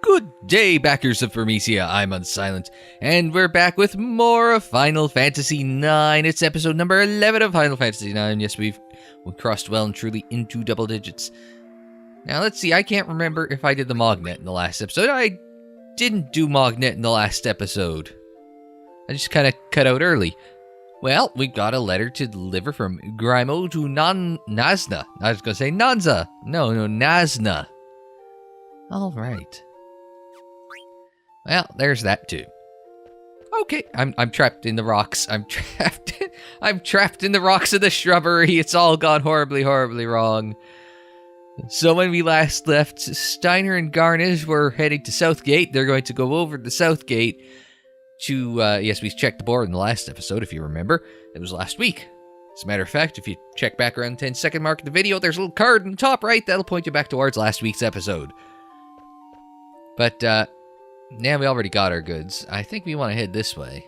Good day, backers of Burmecia. I'm Unsilent, and we're back with more of Final Fantasy IX. It's episode number 11 of Final Fantasy IX. Yes, we've crossed well and truly into double digits. Now, let's see. I can't remember if I did the Mognet in the last episode. I didn't do Mognet in the last episode. I just kind of cut out early. Well, we got a letter to deliver from Grimo to Nazna. I was going to say Nanza. No, Nazna. All right. Well, there's that too. Okay, I'm trapped in the rocks. I'm trapped in the rocks of the shrubbery. It's all gone horribly, horribly wrong. So when we last left, Steiner and Garnish were heading to Southgate. They're going to go over to Southgate to, yes, we checked the board in the last episode, if you remember. It was last week. As a matter of fact, if you check back around the 10-second mark of the video, there's a little card in the top right that'll point you back towards last week's episode. But, now we already got our goods. I think we want to head this way.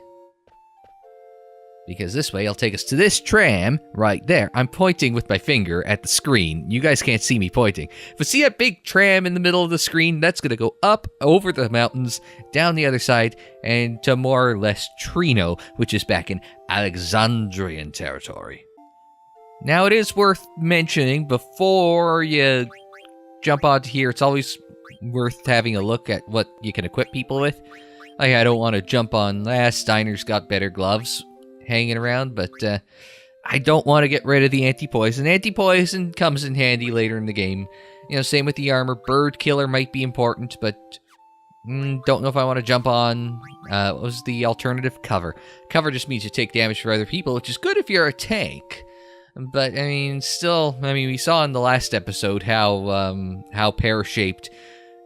Because this way will take us to this tram right there. I'm pointing with my finger at the screen. You guys can't see me pointing. But see that big tram in the middle of the screen? That's going to go up over the mountains, down the other side, and to more or less Trino, which is back in Alexandrian territory. Now, it is worth mentioning, before you jump onto here, it's always worth having a look at what you can equip people with. I don't want to jump on last. Steiner's got better gloves hanging around, but I don't want to get rid of the anti-poison. Anti-poison comes in handy later in the game. You know, same with the armor. Bird killer might be important, but don't know if I want to jump on, what was the alternative? Cover. Cover just means you take damage for other people, which is good if you're a tank. But, I mean, still, we saw in the last episode how pear-shaped.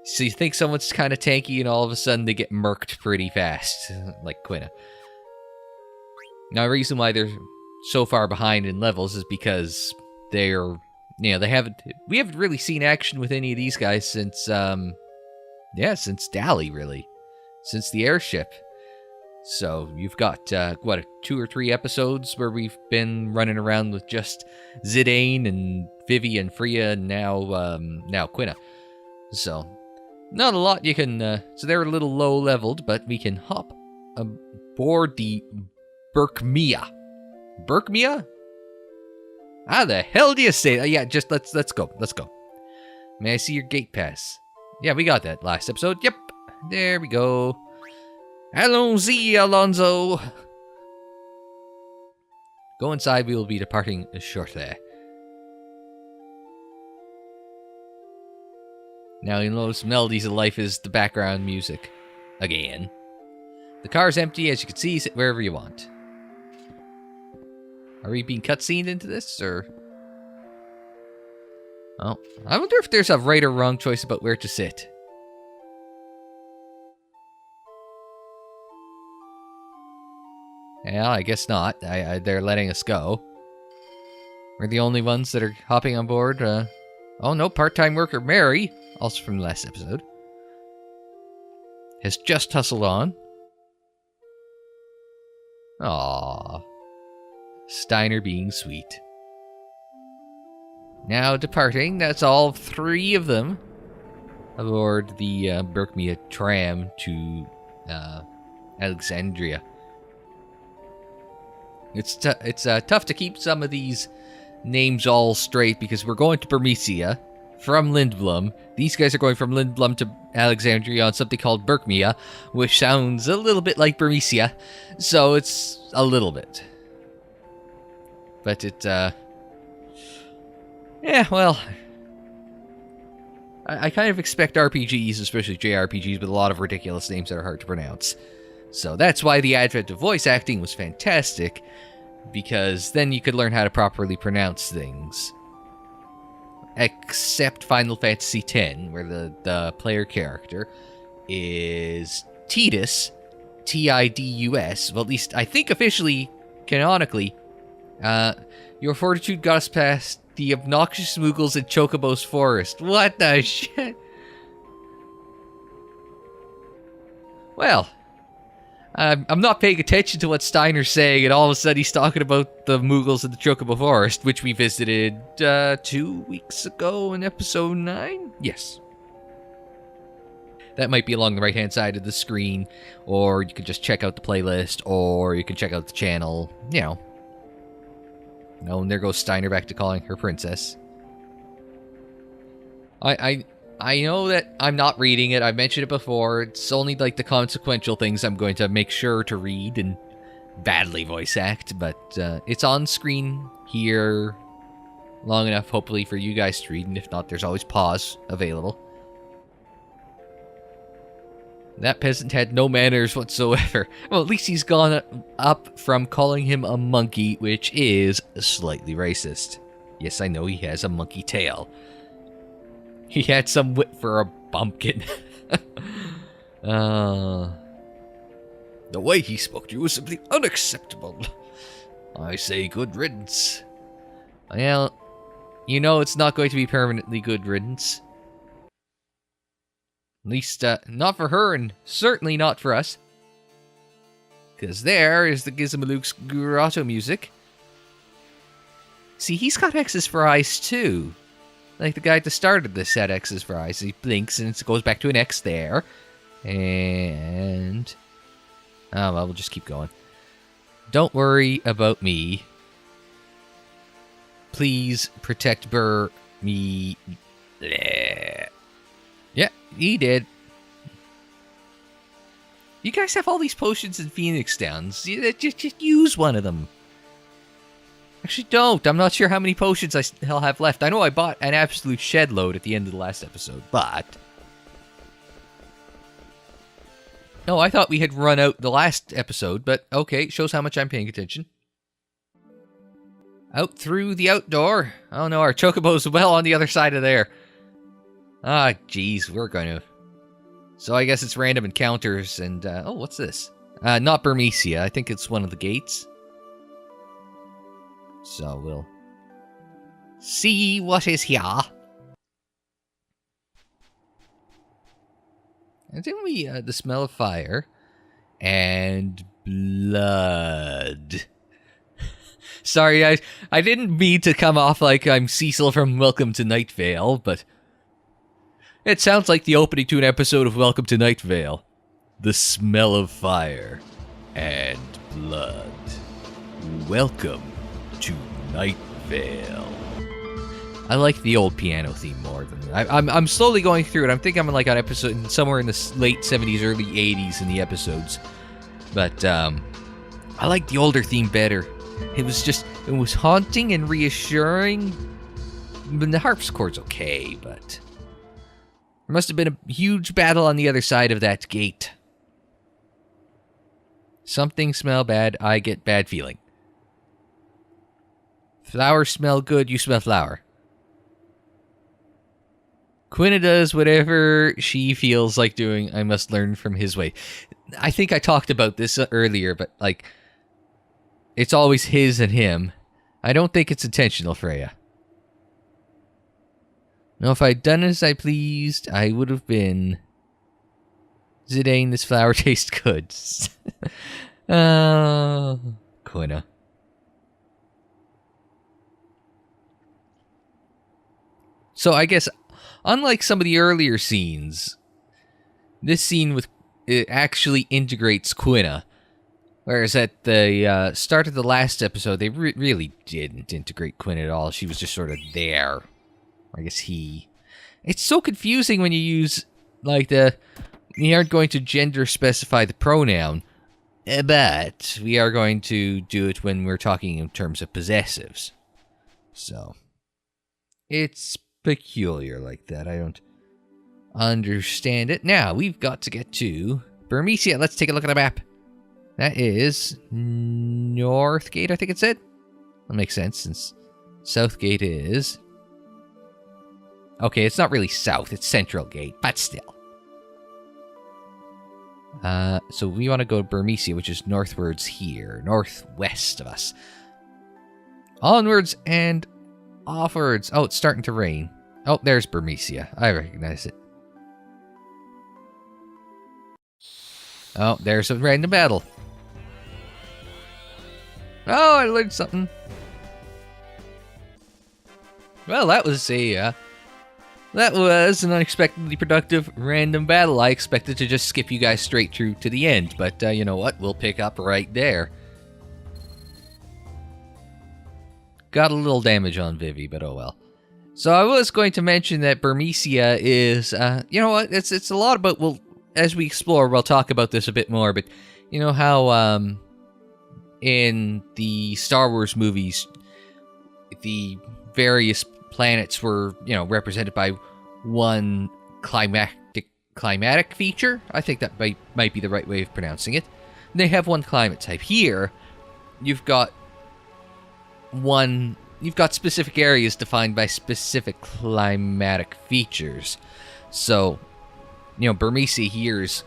So you think someone's kind of tanky, and all of a sudden they get murked pretty fast, like Quina. Now, the reason why they're so far behind in levels is because they're, we haven't really seen action with any of these guys since, since Dali, really. Since the airship. So, you've got, 2 or 3 episodes where we've been running around with just Zidane and Vivi and Freya and now Quina. So, not a lot you can, so they're a little low-leveled, but we can hop aboard the Burmecia. Burmecia? How the hell do you say that? Yeah, just let's go. Let's go. May I see your gate pass? Yeah, we got that last episode. Yep. There we go. Allons-y, Alonso. Go inside. We will be departing shortly. Now you'll notice Melodies of Life is the background music. Again. The car's empty, as you can see. Sit wherever you want. Are we being cutscened into this, or? Oh, I wonder if there's a right or wrong choice about where to sit. Yeah, I guess not. They're letting us go. We're the only ones that are hopping on board. Oh no, part-time worker Mary, also from the last episode, has just hustled on. Aww. Steiner being sweet. Now departing, that's all 3 of them aboard the Burmecia tram to Alexandria. It's tough to keep some of these names all straight because we're going to Burmecia from Lindblom. These guys are going from Lindblom to Alexandria on something called Burmecia, which sounds a little bit like Burmecia, so it's a little bit. But it, yeah, well, I kind of expect RPGs, especially JRPGs, with a lot of ridiculous names that are hard to pronounce. So that's why the advent of voice acting was fantastic, because then you could learn how to properly pronounce things. Except Final Fantasy X, where the player character is Tidus, Tidus. Well, at least I think officially, canonically, your fortitude got us past the obnoxious Moogles in Chocobo's forest. What the shit? Well, I'm not paying attention to what Steiner's saying, and all of a sudden he's talking about the Moogles in the Chocobo Forest, which we visited 2 weeks ago in episode 9? Yes. That might be along the right-hand side of the screen, or you can just check out the playlist, or you can check out the channel, you know. Oh, and there goes Steiner back to calling her princess. I know that I'm not reading it. I've mentioned it before. It's only like the consequential things I'm going to make sure to read and badly voice act, but it's on screen here long enough, hopefully, for you guys to read, and if not, there's always pause available. That peasant had no manners whatsoever. Well, at least he's gone up from calling him a monkey, which is slightly racist. Yes, I know he has a monkey tail. He had some wit for a bumpkin. The way he spoke to you was simply unacceptable. I say good riddance. Well, you know it's not going to be permanently good riddance. At least, not for her, and certainly not for us. Because there is the Gizmaluke's grotto music. See, he's got X's for eyes, too. Like the guy at the start of this had X's for eyes. He blinks, and it goes back to an X there. And... oh, well, we'll just keep going. Don't worry about me. Please protect me. Bleh. Yeah, he did. You guys have all these potions in Phoenix Downs. Just use one of them. Actually, don't. I'm not sure how many potions I still have left. I know I bought an absolute shed load at the end of the last episode, but... no, I thought we had run out the last episode, but okay, shows how much I'm paying attention. Out through the outdoor. Oh no, our chocobo's well on the other side of there. Ah, jeez, we're going to... so I guess it's random encounters and... oh, what's this? Not Burmecia. I think it's one of the gates. So we'll... see what is here. And then we... the smell of fire. And... blood. Sorry, I didn't mean to come off like I'm Cecil from Welcome to Night Vale, but... it sounds like the opening to an episode of Welcome to Night Vale. The smell of fire and blood. Welcome to Night Vale. I like the old piano theme more than I'm slowly going through it. I'm thinking I'm like on episode somewhere in the late 70s, early 80s in the episodes. But I like the older theme better. It was haunting and reassuring. The harpsichord's okay, but there must have been a huge battle on the other side of that gate. Something smell bad, I get bad feeling. Flowers smell good, you smell flower. Quina does whatever she feels like doing. I must learn from his way. I think I talked about this earlier, but like, it's always his and him. I don't think it's intentional, Freya. Now, if I'd done as I pleased, I would have been... Zidane, this flower tastes good. Quina. So I guess, unlike some of the earlier scenes, this scene with it actually integrates Quina. Whereas at the start of the last episode, they really didn't integrate Quina at all. She was just sort of there. I guess he... it's so confusing when you use, like, you aren't going to gender specify the pronoun, but we are going to do it when we're talking in terms of possessives. So, it's peculiar like that. I don't understand it. Now, we've got to get to Burmecia. Let's take a look at the map. That is Northgate, I think it said. That makes sense, since Southgate is... okay, it's not really south, it's Central Gate, but still. So we want to go to Burmecia, which is northwards here, northwest of us. Onwards and offwards. Oh, it's starting to rain. Oh, there's Burmecia. I recognize it. Oh, there's a random battle. Oh, I learned something. Well, that was a That was an unexpectedly productive random battle. I expected to just skip you guys straight through to the end, but you know what? We'll pick up right there. Got a little damage on Vivi, but oh well. So I was going to mention that Burmecia is, you know what? It's a lot about, well, as we explore, we'll talk about this a bit more, but you know how in the Star Wars movies, the various planets were, you know, represented by one climatic feature. I think that might be the right way of pronouncing it. They have one climate type. Here, you've got specific areas defined by specific climatic features. So, you know, Burmecia here is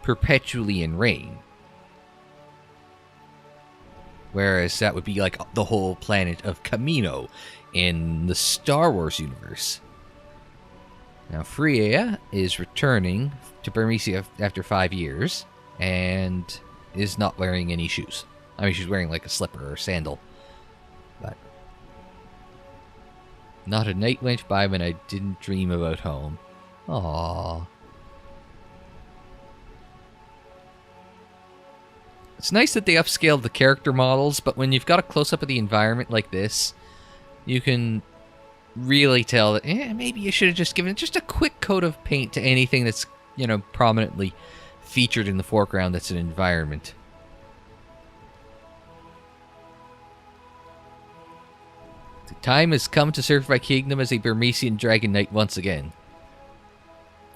perpetually in rain. Whereas that would be like the whole planet of Camino in the Star Wars universe. Now, Freya is returning to Burmecia after 5 years and is not wearing any shoes. I mean, she's wearing like a slipper or a sandal. But not a night went by when I didn't dream about home. Aww. It's nice that they upscaled the character models, but when you've got a close-up of the environment like this, you can really tell that, maybe you should have just given just a quick coat of paint to anything that's, you know, prominently featured in the foreground that's an environment. The time has come to serve my kingdom as a Burmecian Dragon Knight once again.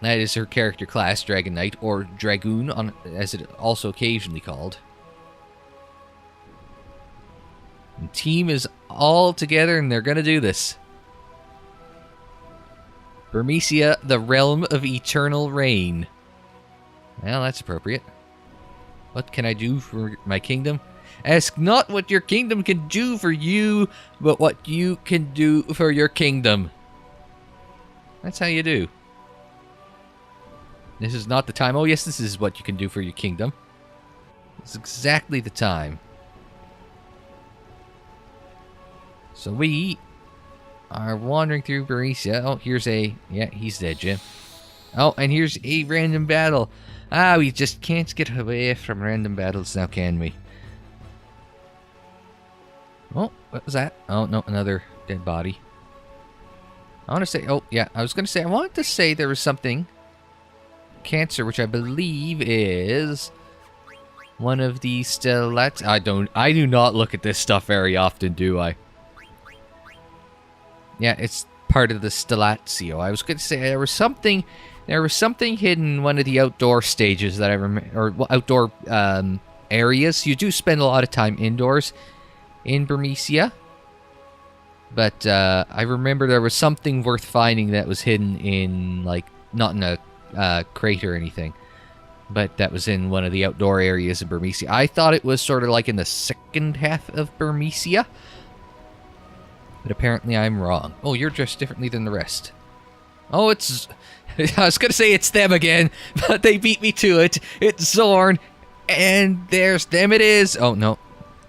That is her character class, Dragon Knight, or Dragoon, as it also occasionally called. The team is all together and they're gonna do this. Burmecia, the realm of eternal rain. Well, that's appropriate. What can I do for my kingdom? Ask not what your kingdom can do for you, but what you can do for your kingdom. That's how you do. This is not the time. Oh yes, this is what you can do for your kingdom. It's exactly the time. So we are wandering through Burmecia. Oh, here's a... Yeah, he's dead, Jim. Oh, and here's a random battle. Ah, we just can't get away from random battles now, can we? Oh, what was that? Oh, no, another dead body. I want to say... Oh, yeah, I was going to say... I wanted to say there was something... Cancer, which I believe is... one of the stellats... I do not look at this stuff very often, do I? Yeah, it's part of the Stellatio. I was going to say there was something hidden in one of the outdoor stages that I remember, or outdoor areas. You do spend a lot of time indoors in Burmecia, but I remember there was something worth finding that was hidden in, like, not in a crate or anything, but that was in one of the outdoor areas of Burmecia. I thought it was sort of like in the second half of Burmecia. But apparently I'm wrong. Oh, you're dressed differently than the rest. Oh, it's... I was going to say it's them again, but they beat me to it. It's Zorn, and there's them it is. Oh, no.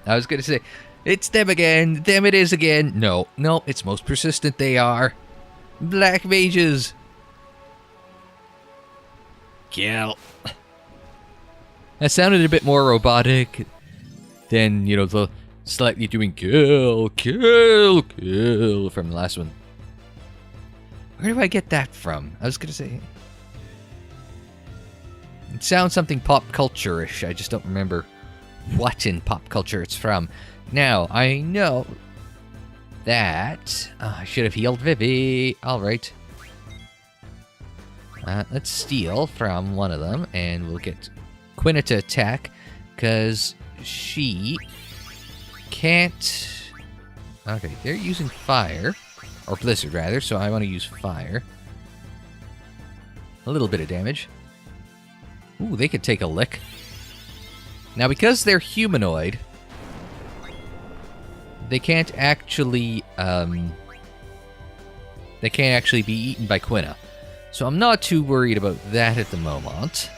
I was going to say, it's them again, them it is again. No, no, it's most persistent they are. Black mages. Kill. That sounded a bit more robotic than, you know, the... slightly doing kill, kill, kill from the last one. Where do I get that from? I was gonna say... It sounds something pop culture-ish. I just don't remember what in pop culture it's from. Now, I know that... I should have healed Vivi. Alright. Let's steal from one of them, and we'll get Quina to attack, because she... can't... Okay, they're using fire. Or blizzard, rather, so I want to use fire. A little bit of damage. Ooh, they could take a lick. Now, because they're humanoid, they can't actually, they can't actually be eaten by Quina. So I'm not too worried about that at the moment.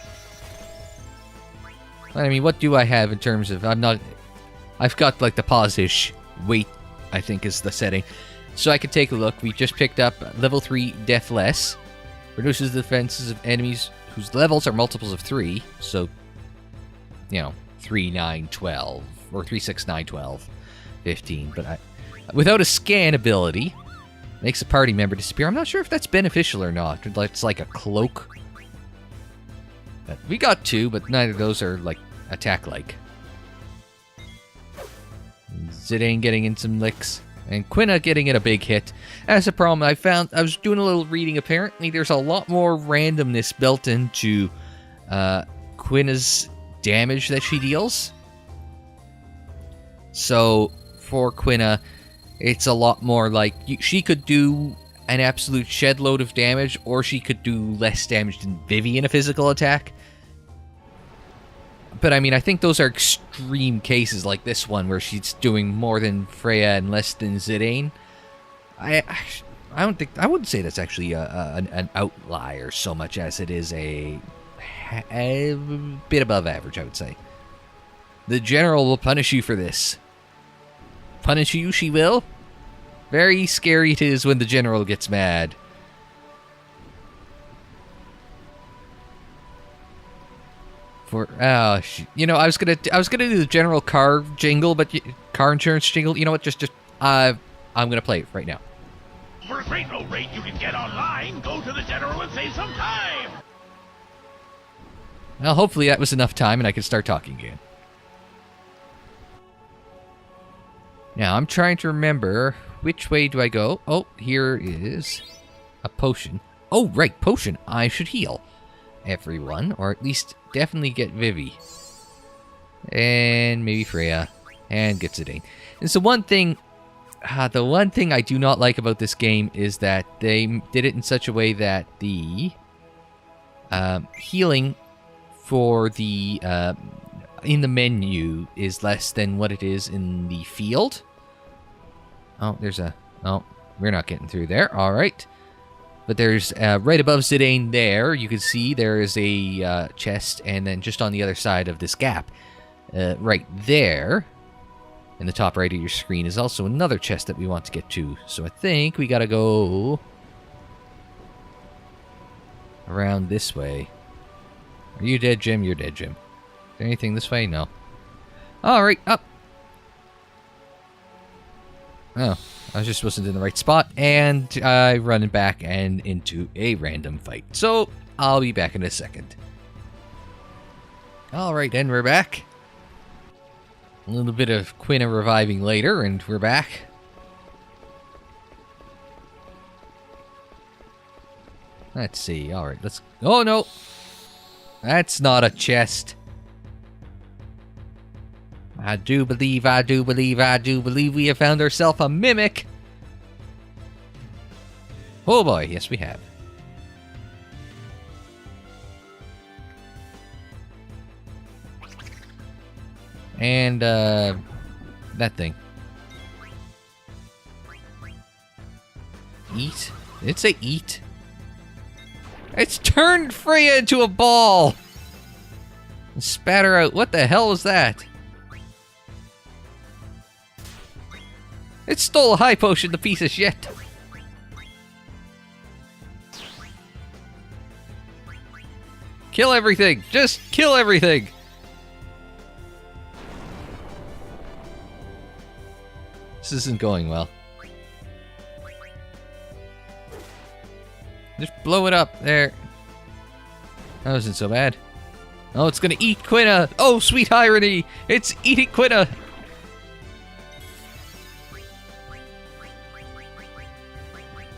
I mean, what do I have in terms of... I've got, like, the pause-ish weight, I think, is the setting. So I could take a look. We just picked up level 3 Deathless. Reduces the defenses of enemies whose levels are multiples of 3. So, 3, 9, 12. Or 3, 6, 9, 12. 15. But without a scan ability, makes a party member disappear. I'm not sure if that's beneficial or not. It's like a cloak. We got 2, but neither of those are, attack-like. Zidane getting in some licks. And Quina getting in a big hit. That's a problem I found. I was doing a little reading. Apparently, there's a lot more randomness built into Quina's damage that she deals. So, for Quina, it's a lot more like she could do an absolute shed load of damage, or she could do less damage than Vivi in a physical attack. But I mean, I think those are extreme cases like this one where she's doing more than Freya and less than Zidane. I wouldn't say that's actually an outlier so much as it is a bit above average, I would say. The general will punish you for this. Punish you, she will. Very scary it is when the general gets mad. I was gonna do the general car jingle, but car insurance jingle. You know what? I'm gonna play it right now. For a great low rate, you can get online. Go to the general and save some time. Well, hopefully that was enough time, and I can start talking again. Now I'm trying to remember which way do I go. Oh, here is a potion. Oh, right, potion. I should heal everyone, or at least definitely get Vivi. And maybe Freya. And get Zidane. And so the one thing I do not like about this game is that they did it in such a way that the healing for the in the menu is less than what it is in the field. Oh, we're not getting through there. All right. But there's, right above Zidane there, you can see there is a chest, and then just on the other side of this gap, right there, in the top right of your screen, is also another chest that we want to get to. So I think we gotta go around this way. Are you dead, Jim? You're dead, Jim. Is there anything this way? No. Alright, up. Oh, I just wasn't in the right spot, and I running back and into a random fight. So, I'll be back in a second. Alright, and we're back. A little bit of Quina reviving later, and we're back. Let's see, alright, let's... Oh, no! That's not a chest. I do believe we have found ourselves a mimic. Oh boy, yes we have. And, that thing. Eat? Did it say eat? It's turned Freya into a ball! And spat her out. What the hell was that? It stole a high potion, the piece of shit. Kill everything! Just kill everything! This isn't going well. Just blow it up. There. That wasn't so bad. Oh, it's gonna eat Quina! Oh, sweet irony! It's eating Quina!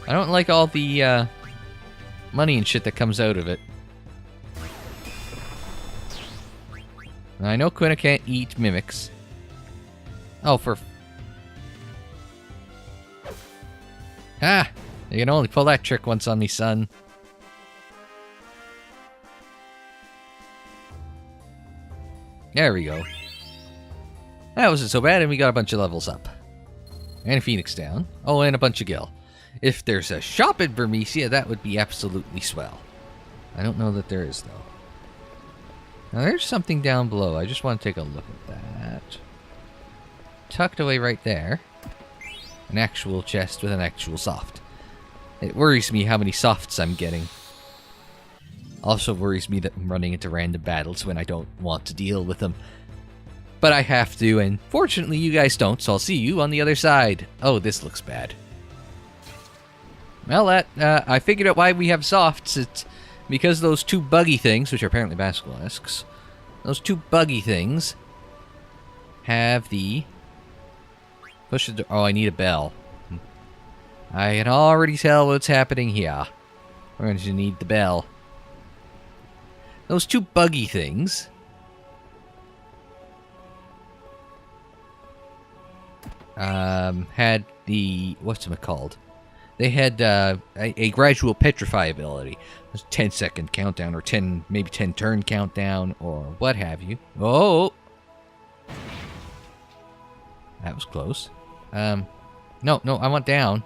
I don't like all the money and shit that comes out of it. I know Quina can't eat mimics. Oh, for... Ah! You can only pull that trick once on me, son. There we go. That wasn't so bad, and we got a bunch of levels up. And a Phoenix down. Oh, and a bunch of gil. If there's a shop in Burmecia, that would be absolutely swell. I don't know that there is, though. Now, there's something down below. I just want to take a look at that. Tucked away right there. An actual chest with an actual soft. It worries me how many softs I'm getting. Also worries me that I'm running into random battles when I don't want to deal with them. But I have to, and fortunately you guys don't, so I'll see you on the other side. Oh, this looks bad. Well, I figured out why we have softs. It's because those two buggy things, which are apparently basilisks, those two buggy things have the... Push the door. Oh, I need a bell. I can already tell what's happening here. We're going to need the bell. Those two buggy things had the... whatchamacalled? They had a gradual petrify ability. It was 10-second countdown, or maybe 10 turn countdown, or what have you. Oh! That was close. No, I want down.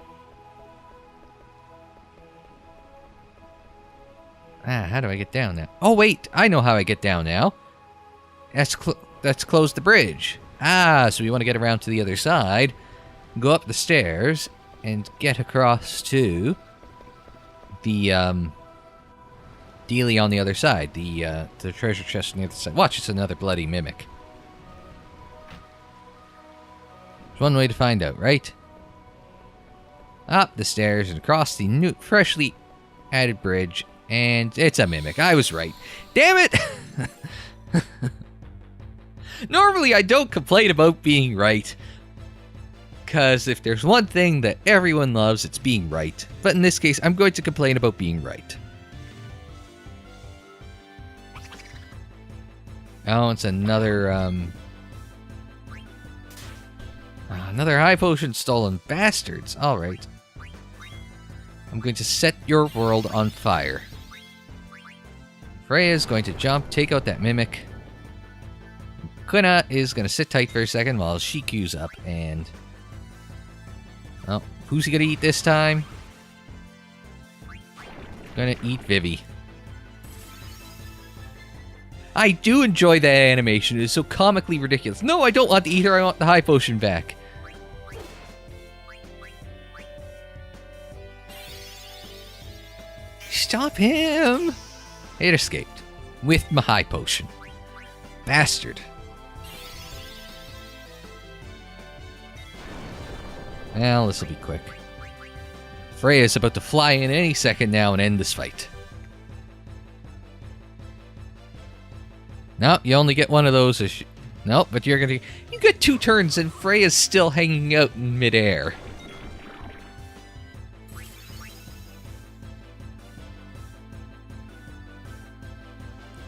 How do I get down now? Oh, wait, I know how I get down now. That's close the bridge. So we want to get around to the other side, go up the stairs, and get across to the dealie on the other side, the treasure chest on the other side. Watch, it's another bloody mimic. There's one way to find out, right? Up the stairs and across the new, freshly added bridge, and it's a mimic. I was right. Damn it! Normally, I don't complain about being right. Because if there's one thing that everyone loves, it's being right. But in this case, I'm going to complain about being right. Oh, it's another, another high potion stolen. Bastards. Alright. I'm going to set your world on fire. Freya is going to jump, take out that mimic. Quina is going to sit tight for a second while she queues up, and... oh, who's he going to eat this time? Gonna eat Vivi. I do enjoy that animation. It is so comically ridiculous. No, I don't want to eat her. I want the high potion back. Stop him! It escaped. With my high potion. Bastard. Well, this will be quick. Freya's about to fly in any second now and end this fight. No, you only get one of those. Nope, but you're gonna... you get 2 turns and Freya's still hanging out in midair.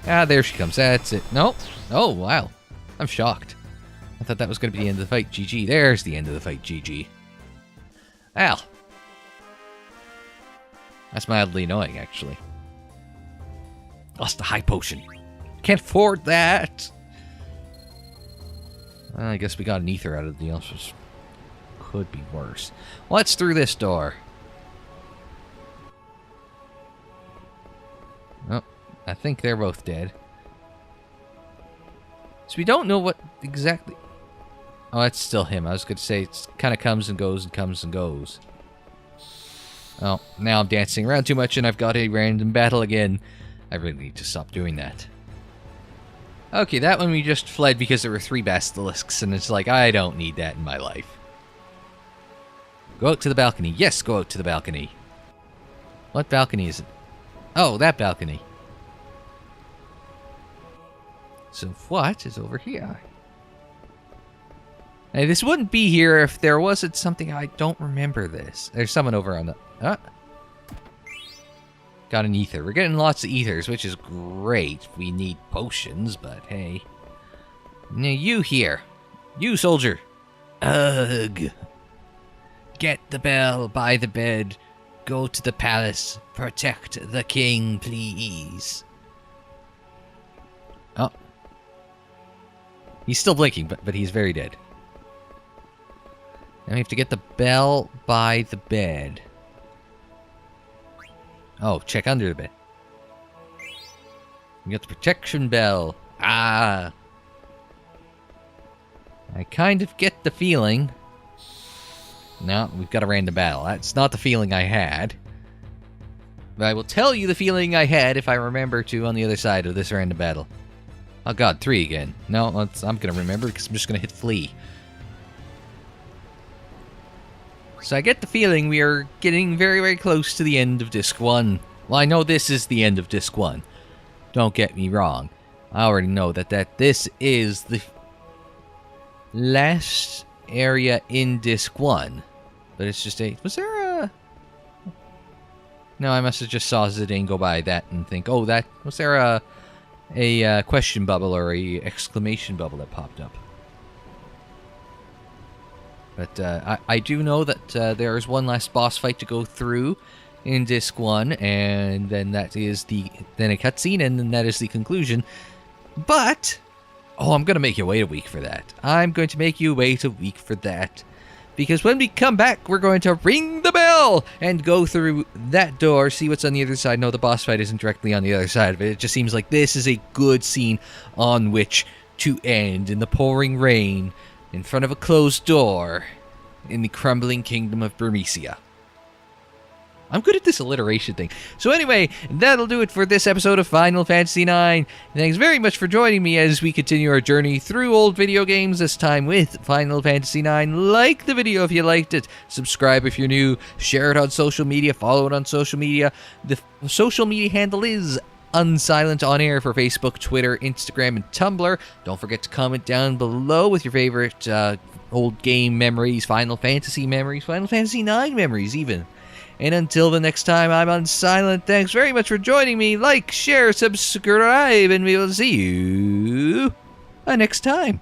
There she comes. That's it. Nope. Oh, wow. I'm shocked. I thought that was going to be the end of the fight. GG. There's the end of the fight. GG. Ow. That's mildly annoying, actually. Lost the high potion. Can't afford that. Well, I guess we got an ether out of the deal, which could be worse. What's through this door? Oh, I think they're both dead. So we don't know what exactly... oh, that's still him. I was going to say it kind of comes and goes and comes and goes. Oh, now I'm dancing around too much and I've got a random battle again. I really need to stop doing that. Okay, that one we just fled because there were 3 basilisks, and it's like, I don't need that in my life. Go out to the balcony. Yes, go out to the balcony. What balcony is it? Oh, that balcony. So what is over here? Now, this wouldn't be here if there wasn't something. I don't remember this. There's someone over on the... got an ether. We're getting lots of ethers, which is great. We need potions, but hey. Now you here. You, soldier. Ugh. Get the bell by the bed. Go to the palace. Protect the king, please. Oh. He's still blinking, but he's very dead. Now we have to get the bell by the bed. Oh, check under the bed. We got the protection bell. I kind of get the feeling No, we've got a random battle. That's not the feeling I had. But I will tell you the feeling I had if I remember to on the other side of this random battle. Oh god, 3 again. No, I'm going to remember because I'm just going to hit flee. So I get the feeling we are getting very, very close to the end of Disc 1. Well, I know this is the end of Disc 1. Don't get me wrong. I already know that this is the last area in Disc 1. But it's just a... Was there a... No, I must have just saw Zidane go by that and think, oh, that... Was there a question bubble or a exclamation bubble that popped up? But I do know that there is one last boss fight to go through in Disc 1, and then that is then a cutscene, and then that is the conclusion. But, oh, I'm going to make you wait a week for that. I'm going to make you wait a week for that. Because when we come back, we're going to ring the bell and go through that door, see what's on the other side. No, the boss fight isn't directly on the other side of it. It just seems like this is a good scene on which to end in the pouring rain, in front of a closed door, in the crumbling Kingdom of Burmecia. I'm good at this alliteration thing. So anyway, that'll do it for this episode of Final Fantasy IX. Thanks very much for joining me as we continue our journey through old video games, this time with Final Fantasy IX. Like the video if you liked it. Subscribe if you're new. Share it on social media. Follow it on social media. The social media handle is Unsilent On Air for Facebook, Twitter, Instagram, and Tumblr. Don't forget to comment down below with your favorite old game memories, Final Fantasy memories, Final Fantasy IX memories even. And until the next time, I'm Unsilent. Thanks very much for joining me. Like, share, subscribe, and we will see you next time.